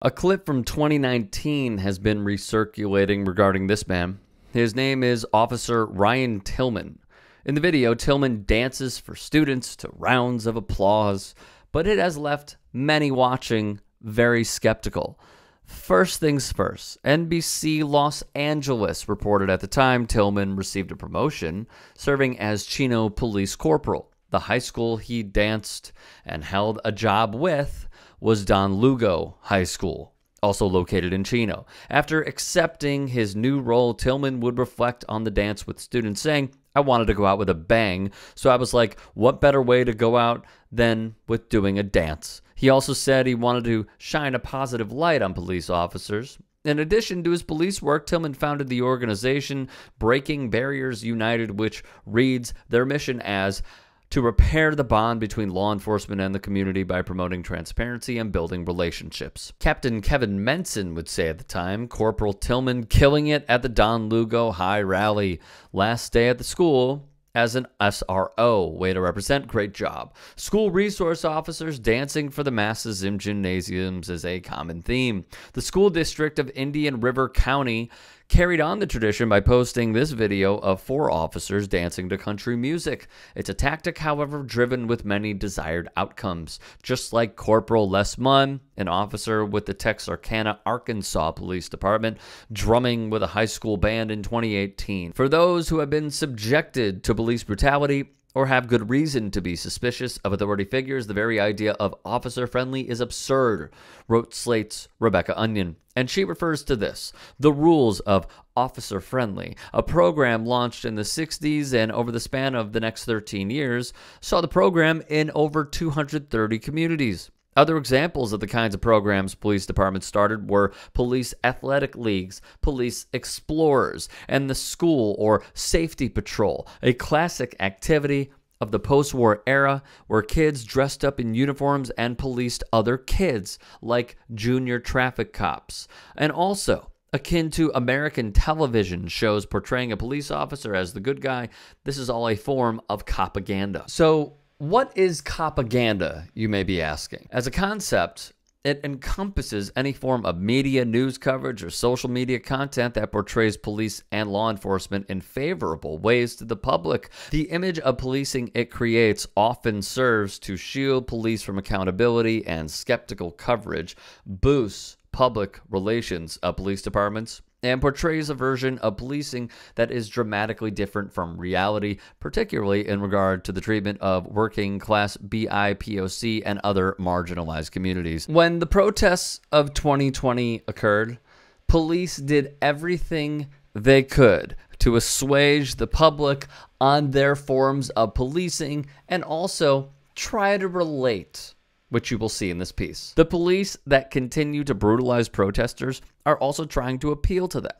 A clip from 2019 has been recirculating regarding this man. His name is Officer Ryan Tillman. In the video, Tillman dances for students to rounds of applause, but it has left many watching very skeptical. First things first, NBC Los Angeles reported at the time Tillman received a promotion, serving as Chino Police Corporal. The high school he danced and held a job with was Don Lugo High School, also located in Chino. After accepting his new role, Tillman would reflect on the dance with students, saying, "I wanted to go out with a bang, so I was like, what better way to go out than with doing a dance?" He also said he wanted to shine a positive light on police officers. In addition to his police work, Tillman founded the organization Breaking Barriers United, which reads their mission as to repair the bond between law enforcement and the community by promoting transparency and building relationships. Captain Kevin Menson would say at the time, Corporal Tillman killing it at the Don Lugo High Rally. Last day at the school as an SRO. Way to represent. Great job. School resource officers dancing for the masses in gymnasiums is a common theme. The school district of Indian River County carried on the tradition by posting this video of 4 officers dancing to country music. It's a tactic, however, driven with many desired outcomes. Just like Corporal Les Munn, an officer with the Texarkana, Arkansas Police Department, drumming with a high school band in 2018. For those who have been subjected to police brutality, or have good reason to be suspicious of authority figures, the very idea of officer-friendly is absurd, wrote Slate's Rebecca Onion. And she refers to this, the rules of officer-friendly, a program launched in the 60s and over the span of the next 13 years, saw the program in over 230 communities. Other examples of the kinds of programs police departments started were police athletic leagues, police explorers, and the school or safety patrol, a classic activity of the post-war era where kids dressed up in uniforms and policed other kids, like junior traffic cops. And also, akin to American television shows portraying a police officer as the good guy, this is all a form of copaganda. So, what is copaganda, you may be asking? As a concept, it encompasses any form of media, news coverage, or social media content that portrays police and law enforcement in favorable ways to the public. The image of policing it creates often serves to shield police from accountability and skeptical coverage, boosts public relations of police departments, and portrays a version of policing that is dramatically different from reality, particularly in regard to the treatment of working class BIPOC and other marginalized communities. When the protests of 2020 occurred, police did everything they could to assuage the public on their forms of policing and also try to relate, which you will see in this piece. The police that continue to brutalize protesters are also trying to appeal to them.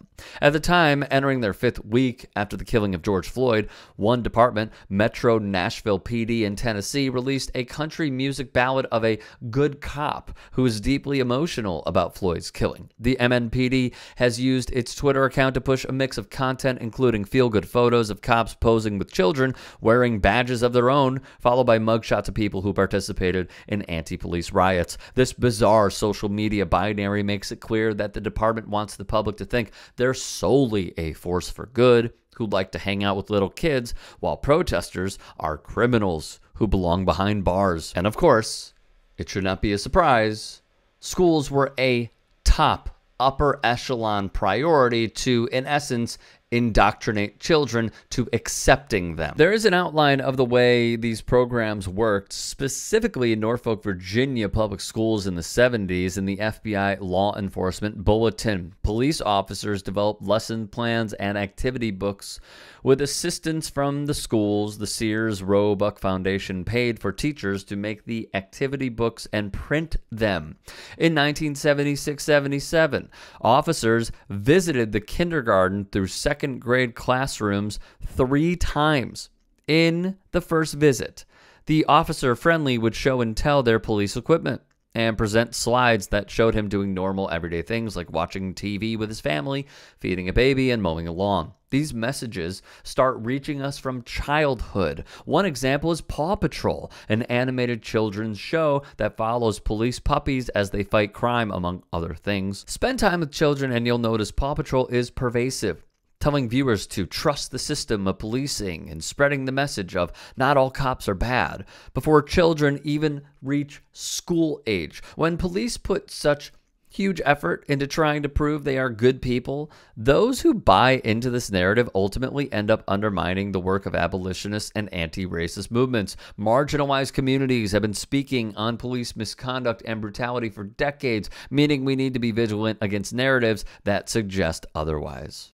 At the time, entering their 5th week after the killing of George Floyd, one department, Metro Nashville PD in Tennessee, released a country music ballad of a good cop who is deeply emotional about Floyd's killing. The MNPD has used its Twitter account to push a mix of content, including feel-good photos of cops posing with children, wearing badges of their own, followed by mugshots of people who participated in anti-police riots. This bizarre social media binary makes it clear that the department wants the public to think they're solely a force for good who like to hang out with little kids, while protesters are criminals who belong behind bars. And of course, it should not be a surprise, schools were a top upper echelon priority to, in essence, indoctrinate children to accepting them. There is an outline of the way these programs worked, specifically in Norfolk, Virginia public schools in the 70s in the FBI Law Enforcement Bulletin. Police officers developed lesson plans and activity books with assistance from the schools. The Sears Roebuck Foundation paid for teachers to make the activity books and print them. In 1976-77, officers visited the kindergarten through second grade classrooms 3 times. In the first visit, the officer-friendly would show and tell their police equipment. and present slides that showed him doing normal everyday things like watching TV with his family, feeding a baby, and mowing a lawn. These messages start reaching us from childhood. One example is Paw Patrol, an animated children's show that follows police puppies as they fight crime, among other things. Spend time with children and you'll notice Paw Patrol is pervasive, telling viewers to trust the system of policing and spreading the message of not all cops are bad before children even reach school age. When police put such huge effort into trying to prove they are good people, those who buy into this narrative ultimately end up undermining the work of abolitionists and anti-racist movements. Marginalized communities have been speaking on police misconduct and brutality for decades, meaning we need to be vigilant against narratives that suggest otherwise.